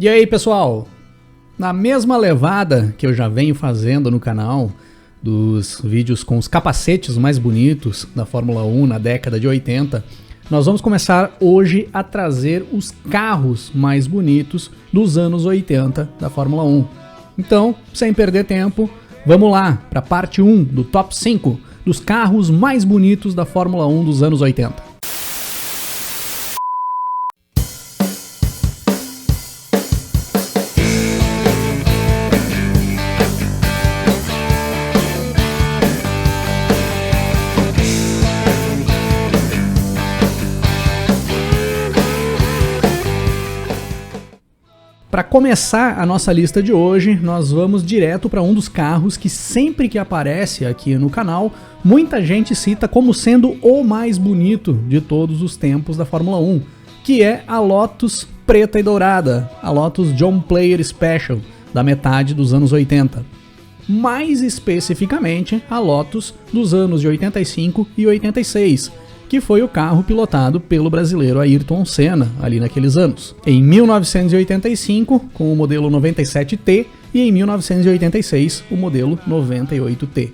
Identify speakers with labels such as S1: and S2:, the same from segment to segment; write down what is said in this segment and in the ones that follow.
S1: E aí, pessoal? Na mesma levada que eu já venho fazendo no canal, dos vídeos com os capacetes mais bonitos da Fórmula 1 na década de 80, nós vamos começar hoje a trazer os carros mais bonitos dos anos 80 da Fórmula 1. Então, sem perder tempo, vamos lá para a parte 1 do Top 5 dos carros mais bonitos da Fórmula 1 dos anos 80. Para começar a nossa lista de hoje, nós vamos direto para um dos carros que sempre que aparece aqui no canal, muita gente cita como sendo o mais bonito de todos os tempos da Fórmula 1, que é a Lotus preta e dourada, a Lotus John Player Special, da metade dos anos 80. Mais especificamente, a Lotus dos anos de 85 e 86, que foi o carro pilotado pelo brasileiro Ayrton Senna, ali naqueles anos. Em 1985, com o modelo 97T, e em 1986, o modelo 98T.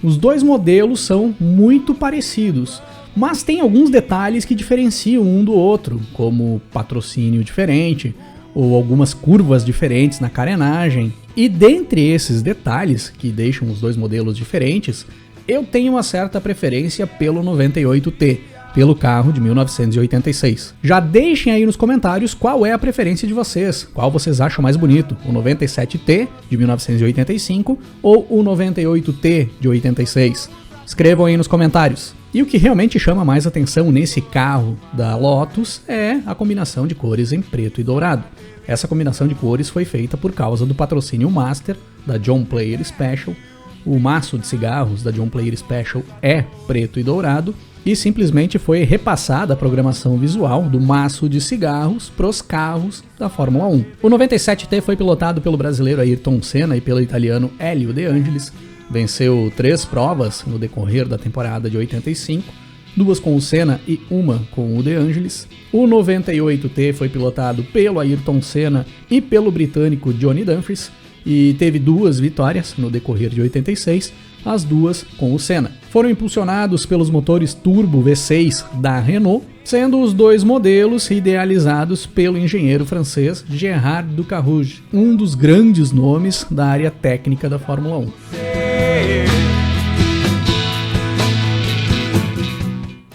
S1: Os dois modelos são muito parecidos, mas tem alguns detalhes que diferenciam um do outro, como patrocínio diferente, ou algumas curvas diferentes na carenagem. E dentre esses detalhes, que deixam os dois modelos diferentes, eu tenho uma certa preferência pelo 98T, pelo carro de 1986. Já deixem aí nos comentários qual é a preferência de vocês, qual vocês acham mais bonito, o 97T de 1985 ou o 98T de 86. Escrevam aí nos comentários. E o que realmente chama mais atenção nesse carro da Lotus é a combinação de cores em preto e dourado. Essa combinação de cores foi feita por causa do patrocínio Master da John Player Special. O maço de cigarros da John Player Special é preto e dourado e simplesmente foi repassada a programação visual do maço de cigarros para os carros da Fórmula 1. O 97T foi pilotado pelo brasileiro Ayrton Senna e pelo italiano Hélio De Angelis. Venceu 3 provas no decorrer da temporada de 85, 2 com o Senna e 1 com o De Angelis. O 98T foi pilotado pelo Ayrton Senna e pelo britânico Johnny Dumfries, e teve 2 vitórias no decorrer de 86, as 2 com o Senna. Foram impulsionados pelos motores turbo V6 da Renault, sendo os 2 modelos idealizados pelo engenheiro francês Gérard Ducarrouge, um dos grandes nomes da área técnica da Fórmula 1.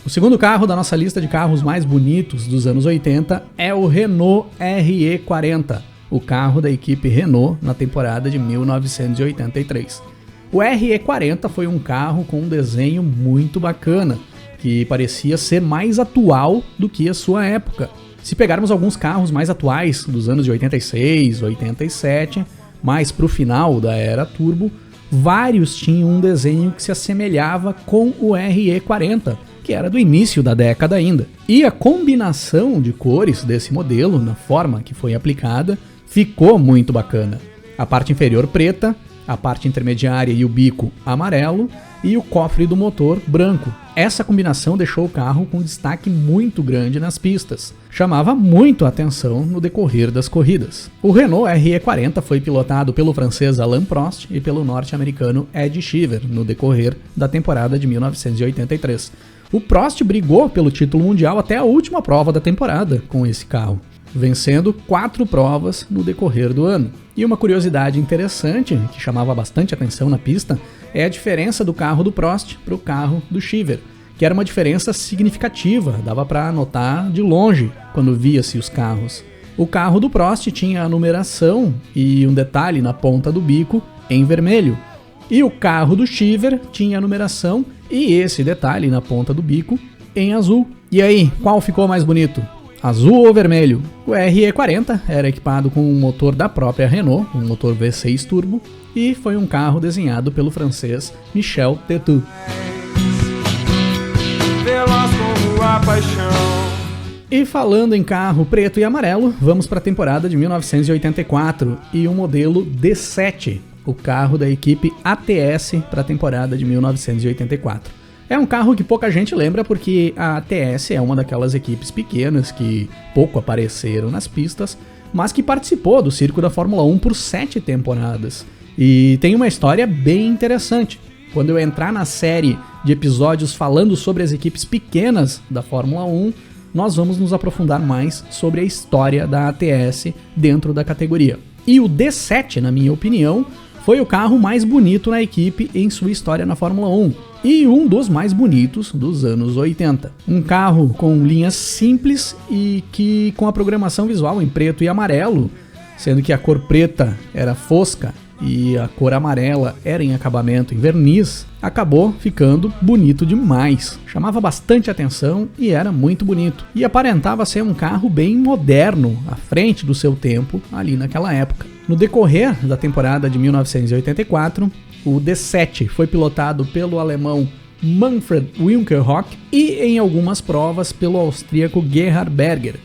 S1: O segundo carro da nossa lista de carros mais bonitos dos anos 80 é o Renault RE40. O carro da equipe Renault na temporada de 1983. O RE40 foi um carro com um desenho muito bacana, que parecia ser mais atual do que a sua época. Se pegarmos alguns carros mais atuais dos anos de 86, 87, mais para o final da era turbo, vários tinham um desenho que se assemelhava com o RE40, que era do início da década ainda. E a combinação de cores desse modelo, na forma que foi aplicada, ficou muito bacana. A parte inferior preta, a parte intermediária e o bico amarelo e o cofre do motor branco. Essa combinação deixou o carro com destaque muito grande nas pistas. Chamava muito a atenção no decorrer das corridas. O Renault RE40 foi pilotado pelo francês Alain Prost e pelo norte-americano Ed Cheever no decorrer da temporada de 1983. O Prost brigou pelo título mundial até a última prova da temporada com esse carro, vencendo 4 provas no decorrer do ano. E uma curiosidade interessante, que chamava bastante atenção na pista, é a diferença do carro do Prost para o carro do Cheever, que era uma diferença significativa, dava para notar de longe quando via-se os carros. O carro do Prost tinha a numeração e um detalhe na ponta do bico em vermelho, e o carro do Cheever tinha a numeração e esse detalhe na ponta do bico em azul. E aí, qual ficou mais bonito? Azul ou vermelho? O RE40 era equipado com um motor da própria Renault, um motor V6 turbo, e foi um carro desenhado pelo francês Michel Tetu. E falando em carro preto e amarelo, vamos para a temporada de 1984 e o modelo D7, o carro da equipe ATS para a temporada de 1984. É um carro que pouca gente lembra porque a ATS é uma daquelas equipes pequenas que pouco apareceram nas pistas, mas que participou do circo da Fórmula 1 por 7 temporadas. E tem uma história bem interessante. Quando eu entrar na série de episódios falando sobre as equipes pequenas da Fórmula 1, nós vamos nos aprofundar mais sobre a história da ATS dentro da categoria. E o D7, na minha opinião, foi o carro mais bonito na equipe em sua história na Fórmula 1 e um dos mais bonitos dos anos 80. Um carro com linhas simples e que com a programação visual em preto e amarelo, sendo que a cor preta era fosca e a cor amarela era em acabamento em verniz, acabou ficando bonito demais. Chamava bastante atenção e era muito bonito. E aparentava ser um carro bem moderno, à frente do seu tempo, ali naquela época. No decorrer da temporada de 1984, o D7 foi pilotado pelo alemão Manfred Winkelhock e em algumas provas pelo austríaco Gerhard Berger,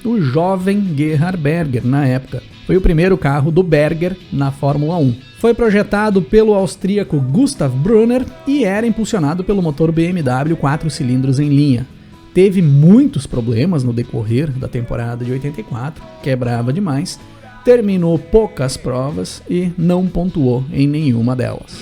S1: o jovem Gerhard Berger na época. Foi o primeiro carro do Berger na Fórmula 1. Foi projetado pelo austríaco Gustav Brunner e era impulsionado pelo motor BMW 4 cilindros em linha. Teve muitos problemas no decorrer da temporada de 84, quebrava demais, terminou poucas provas e não pontuou em nenhuma delas.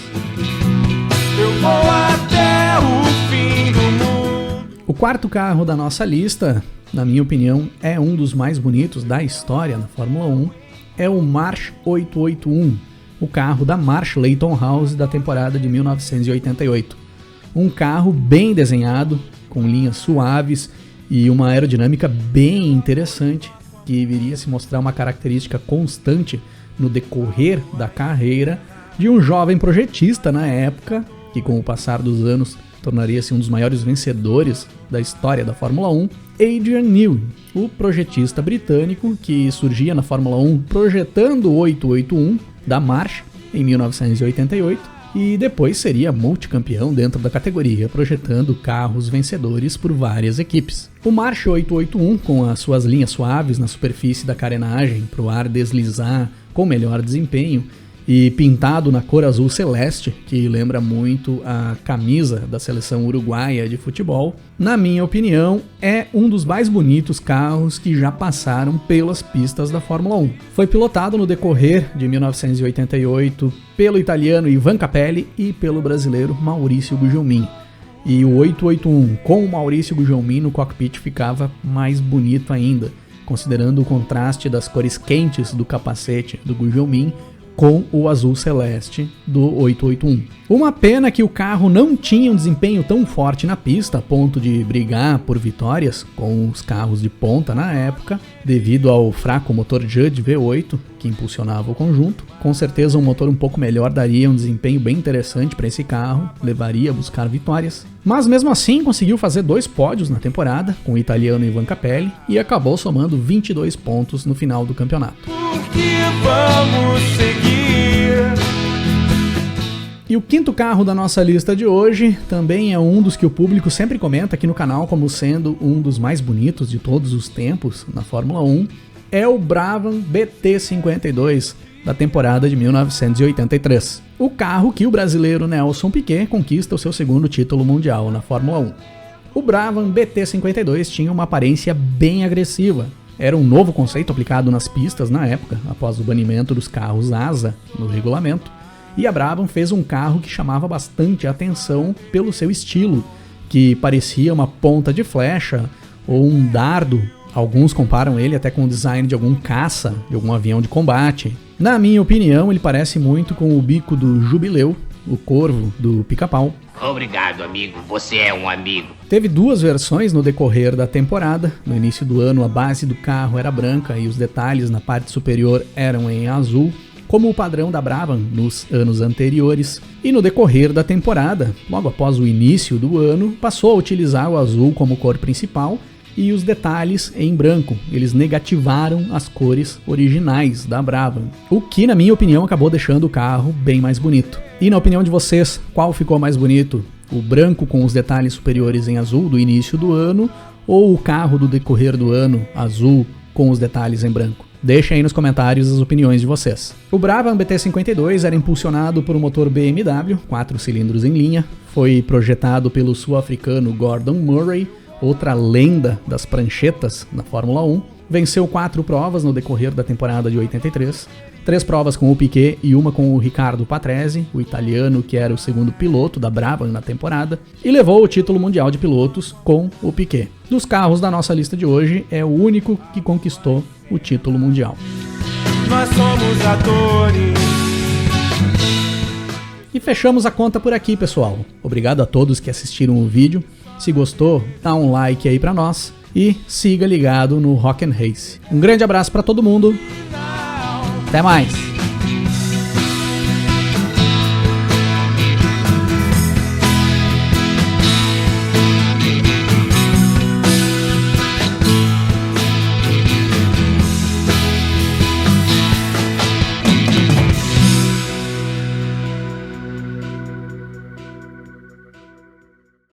S1: Eu vou até o fim do mundo. O quarto carro da nossa lista, na minha opinião, é um dos mais bonitos da história na Fórmula 1, é o March 881, o carro da March Leyton House da temporada de 1988. Um carro bem desenhado, com linhas suaves e uma aerodinâmica bem interessante, que viria a se mostrar uma característica constante no decorrer da carreira de um jovem projetista na época, que com o passar dos anos tornaria-se um dos maiores vencedores da história da Fórmula 1, Adrian Newey, o projetista britânico que surgia na Fórmula 1 projetando o 881 da March em 1988 e depois seria multicampeão dentro da categoria, projetando carros vencedores por várias equipes. O March 881, com as suas linhas suaves na superfície da carenagem para o ar deslizar com melhor desempenho, e pintado na cor azul celeste, que lembra muito a camisa da seleção uruguaia de futebol, na minha opinião, é um dos mais bonitos carros que já passaram pelas pistas da Fórmula 1. Foi pilotado no decorrer de 1988 pelo italiano Ivan Capelli e pelo brasileiro Maurício Gugelmin. E o 881 com o Maurício Gugelmin no cockpit ficava mais bonito ainda, considerando o contraste das cores quentes do capacete do Gugelmin com o azul celeste do 881. Uma pena que o carro não tinha um desempenho tão forte na pista a ponto de brigar por vitórias com os carros de ponta na época, devido ao fraco motor Judd V8 que impulsionava o conjunto. Com certeza um motor um pouco melhor daria um desempenho bem interessante para esse carro, levaria a buscar vitórias. Mas mesmo assim conseguiu fazer 2 pódios na temporada com o italiano Ivan Capelli e acabou somando 22 pontos no final do campeonato. Porque vamos seguir. E o quinto carro da nossa lista de hoje também é um dos que o público sempre comenta aqui no canal como sendo um dos mais bonitos de todos os tempos na Fórmula 1, é o Brabham BT52 da temporada de 1983. O carro que o brasileiro Nelson Piquet conquista o seu segundo título mundial na Fórmula 1. O Brabham BT52 tinha uma aparência bem agressiva. Era um novo conceito aplicado nas pistas na época, após o banimento dos carros asa no regulamento, e a Brabham fez um carro que chamava bastante atenção pelo seu estilo, que parecia uma ponta de flecha ou um dardo. Alguns comparam ele até com o design de algum caça, de algum avião de combate. Na minha opinião, ele parece muito com o bico do Jubileu, o corvo do Pica-Pau.
S2: Obrigado, amigo. Você é um amigo.
S1: Teve 2 versões no decorrer da temporada. No início do ano, a base do carro era branca e os detalhes na parte superior eram em azul, como o padrão da Brabham nos anos anteriores. E no decorrer da temporada, logo após o início do ano, passou a utilizar o azul como cor principal e os detalhes em branco. Eles negativaram as cores originais da Brabham, o que, na minha opinião, acabou deixando o carro bem mais bonito. E na opinião de vocês, qual ficou mais bonito? O branco com os detalhes superiores em azul do início do ano ou o carro do decorrer do ano azul com os detalhes em branco? Deixem aí nos comentários as opiniões de vocês. O Brabham BT52 era impulsionado por um motor BMW, 4 cilindros em linha, foi projetado pelo sul-africano Gordon Murray, outra lenda das pranchetas na Fórmula 1, venceu 4 provas no decorrer da temporada de 83, 3 provas com o Piquet e uma com o Riccardo Patrese, o italiano que era o segundo piloto da Brabham na temporada, e levou o título mundial de pilotos com o Piquet. Dos carros da nossa lista de hoje, é o único que conquistou o título mundial.
S3: Nós somos atores.
S1: E fechamos a conta por aqui, pessoal. Obrigado a todos que assistiram o vídeo. Se gostou, dá um like aí pra nós e siga ligado no Rock and Race. Um grande abraço pra todo mundo. Até mais!